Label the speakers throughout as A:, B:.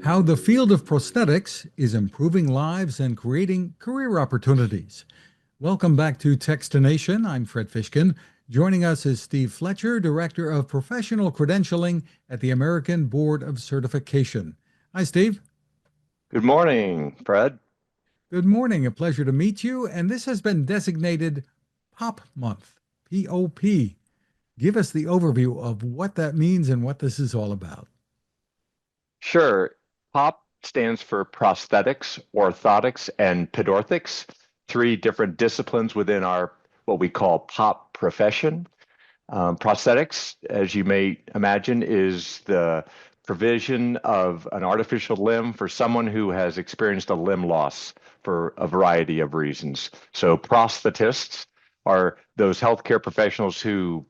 A: How the field of prosthetics is improving lives and creating career opportunities. Welcome back to Techstination. I'm Fred Fishkin. Joining us is Steve Fletcher, Director of Professional Credentialing at the American Board of Certification. Hi, Steve.
B: Good morning, Fred.
A: Good morning. A pleasure to meet you. And this has been designated POP Month, POP. Give us the overview of what that means and what this is all about.
B: Sure. POP stands for prosthetics, orthotics, and pedorthics, three different disciplines within our what we call POP profession. Prosthetics, as you may imagine, is the provision of an artificial limb for someone who has experienced a limb loss for a variety of reasons. So prosthetists are those healthcare professionals who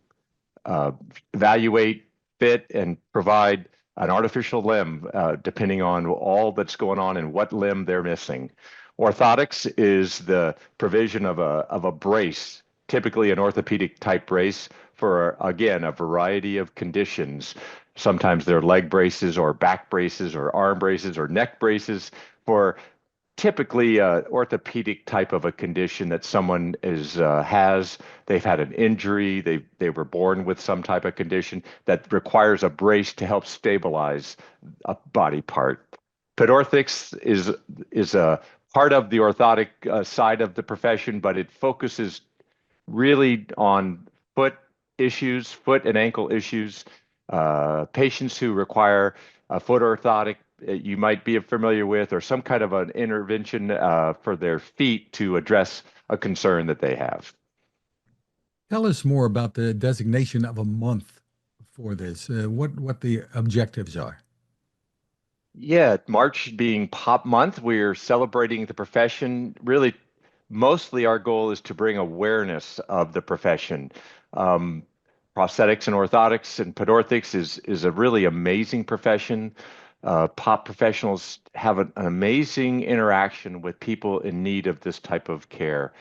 B: evaluate, fit, and provide an artificial limb, depending on all that's going on and what limb they're missing. Orthotics is the provision of a brace, typically an orthopedic type brace for, again, a variety of conditions. Sometimes they're leg braces or back braces or arm braces or neck braces for typically orthopedic type of a condition that someone has. They've had an injury, they were born with some type of condition that requires a brace to help stabilize a body part. Pedorthics is a part of the orthotic side of the profession, but it focuses really on foot and ankle issues, patients who require a foot orthotic you might be familiar with, or some kind of an intervention for their feet to address a concern that they have.
A: Tell us more about the designation of a month for this, what the objectives are.
B: Yeah, March being Pop Month, we're celebrating the profession. Really, mostly our goal is to bring awareness of the profession. Um, Prosthetics and orthotics and pedorthics is a really amazing profession. Pop professionals have an amazing interaction with people in need of this type of care.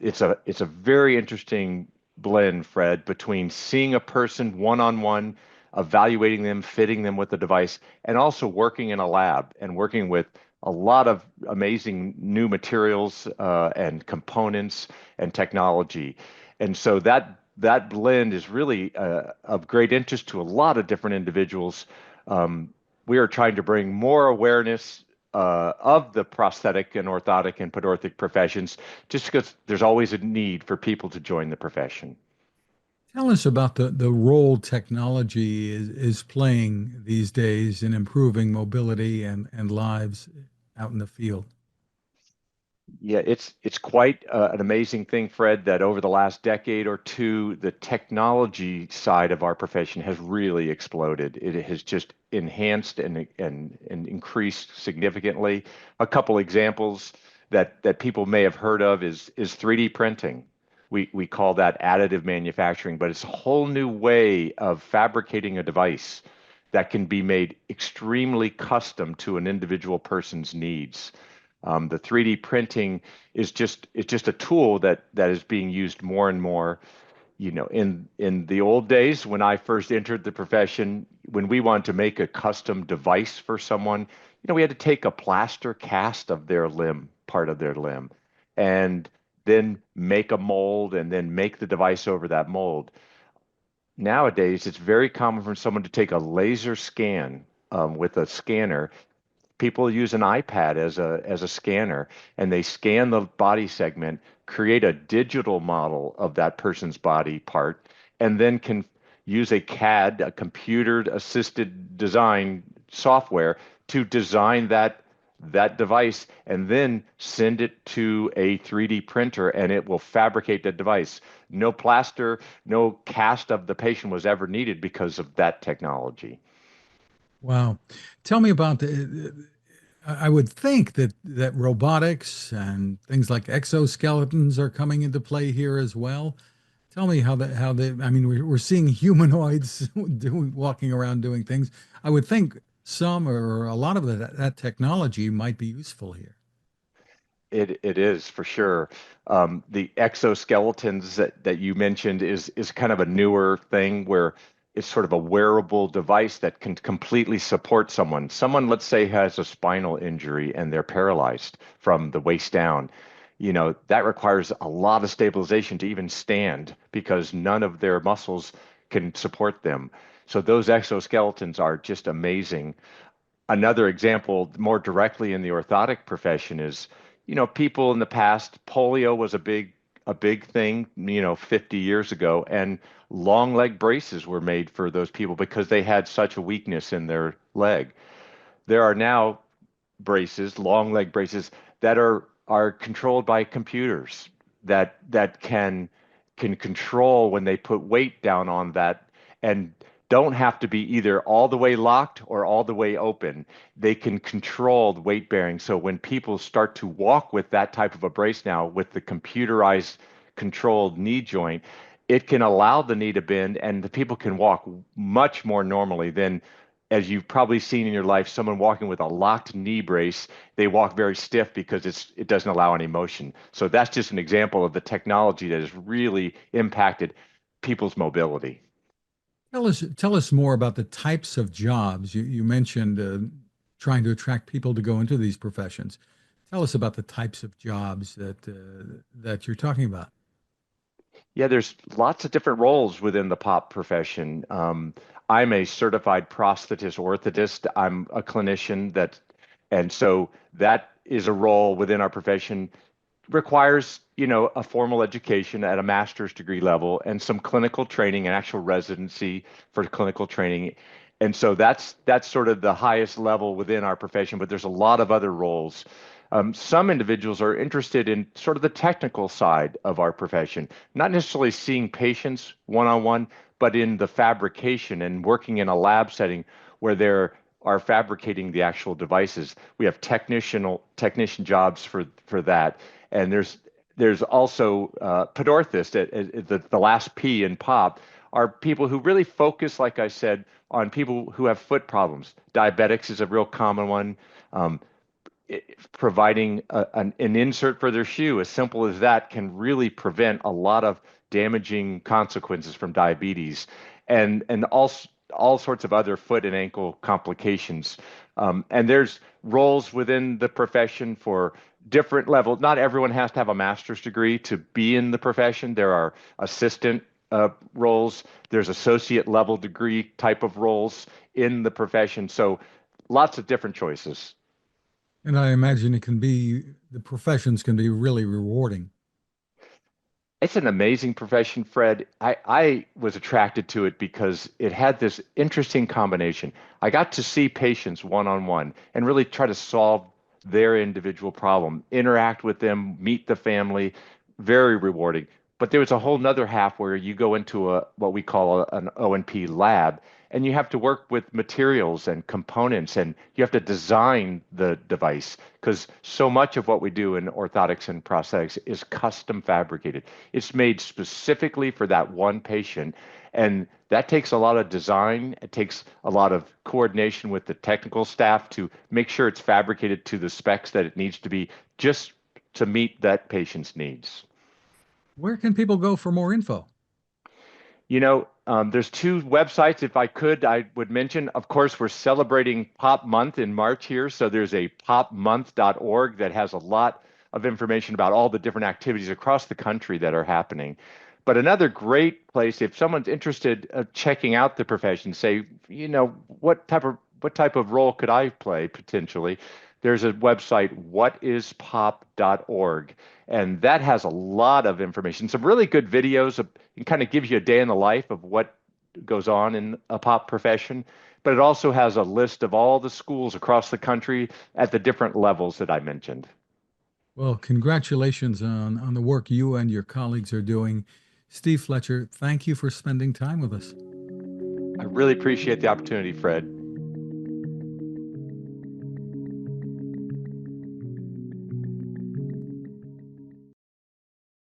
B: It's a very interesting blend, Fred, between seeing a person one-on-one, evaluating them, fitting them with the device, and also working in a lab and working with a lot of amazing new materials and components and technology. And so that blend is really of great interest to a lot of different individuals. We are trying to bring more awareness of the prosthetic and orthotic and pedorthic professions, just because there's always a need for people to join the profession.
A: Tell us about the role technology is playing these days in improving mobility and lives out in the field.
B: Yeah, it's quite an amazing thing, Fred, that over the last decade or two, the technology side of our profession has really exploded. It has just enhanced and increased significantly. A couple examples that people may have heard of is 3D printing. We call that additive manufacturing, but it's a whole new way of fabricating a device that can be made extremely custom to an individual person's needs. The 3D printing it's just a tool that is being used more and more. You know, in the old days when I first entered the profession, when we wanted to make a custom device for someone, we had to take a plaster cast of their limb, part of their limb, and then make a mold and then make the device over that mold. Nowadays, it's very common for someone to take a laser scan with a scanner. People use an iPad as a scanner, and they scan the body segment, create a digital model of that person's body part, and then can use a CAD, a computer assisted design software, to design that device and then send it to a 3D printer, and it will fabricate the device. No plaster, no cast of the patient was ever needed because of that technology.
A: Wow. Tell me about I would think that robotics and things like exoskeletons are coming into play here as well. Tell me I mean, we're seeing humanoids walking around doing things. I would think some or a lot of that technology might be useful here.
B: It is for sure. The exoskeletons that you mentioned is kind of a newer thing where is sort of a wearable device that can completely support someone. Someone, let's say, has a spinal injury and they're paralyzed from the waist down. That requires a lot of stabilization to even stand because none of their muscles can support them. So those exoskeletons are just amazing. Another example, more directly in the orthotic profession, is, people in the past, polio was a big thing, 50 years ago, and long leg braces were made for those people because they had such a weakness in their leg. There are now braces, long leg braces that are controlled by computers that can control when they put weight down on that and don't have to be either all the way locked or all the way open. They can control the weight bearing. So when people start to walk with that type of a brace now with the computerized controlled knee joint, it can allow the knee to bend and the people can walk much more normally than, as you've probably seen in your life, someone walking with a locked knee brace. They walk very stiff because it doesn't allow any motion. So that's just an example of the technology that has really impacted people's mobility.
A: Tell us more about the types of jobs. You mentioned trying to attract people to go into these professions. Tell us about the types of jobs that you're talking about.
B: Yeah, there's lots of different roles within the pop profession. I'm a certified prosthetist orthotist. I'm a clinician and so that is a role within our profession, requires, a formal education at a master's degree level and some clinical training and actual residency for clinical training. And so that's sort of the highest level within our profession, but there's a lot of other roles. Some individuals are interested in sort of the technical side of our profession, not necessarily seeing patients one-on-one, but in the fabrication and working in a lab setting where they're are fabricating the actual devices. We have technician jobs for that, and there's also pedorthists. The last P in pop are people who really focus, like I said, on people who have foot problems. Diabetics is a real common one. Um, Providing an insert for their shoe, as simple as that, can really prevent a lot of damaging consequences from diabetes and all sorts of other foot and ankle complications. And there's roles within the profession for different levels. Not everyone has to have a master's degree to be in the profession. There are assistant roles, there's associate level degree type of roles in the profession. So lots of different choices.
A: And I imagine the professions can be really rewarding.
B: It's an amazing profession, Fred. I was attracted to it because it had this interesting combination. I got to see patients one on one and really try to solve their individual problem, interact with them, meet the family. Very rewarding. But there was a whole nother half where you go into what we call an O&P lab, and you have to work with materials and components, and you have to design the device because so much of what we do in orthotics and prosthetics is custom fabricated. It's made specifically for that one patient. And that takes a lot of design. It takes a lot of coordination with the technical staff to make sure it's fabricated to the specs that it needs to be just to meet that patient's needs.
A: Where can people go for more info?
B: There's two websites. If I could, I would mention, of course, we're celebrating Pop Month in March here. So there's a popmonth.org that has a lot of information about all the different activities across the country that are happening. But another great place, if someone's interested checking out the profession, say, what type of role could I play potentially? There's a website, whatispop.org, and that has a lot of information. Some really good videos. It kind of gives you a day in the life of what goes on in a pop profession, but it also has a list of all the schools across the country at the different levels that I mentioned.
A: Well, congratulations on the work you and your colleagues are doing. Steve Fletcher, thank you for spending time with us.
B: I really appreciate the opportunity, Fred.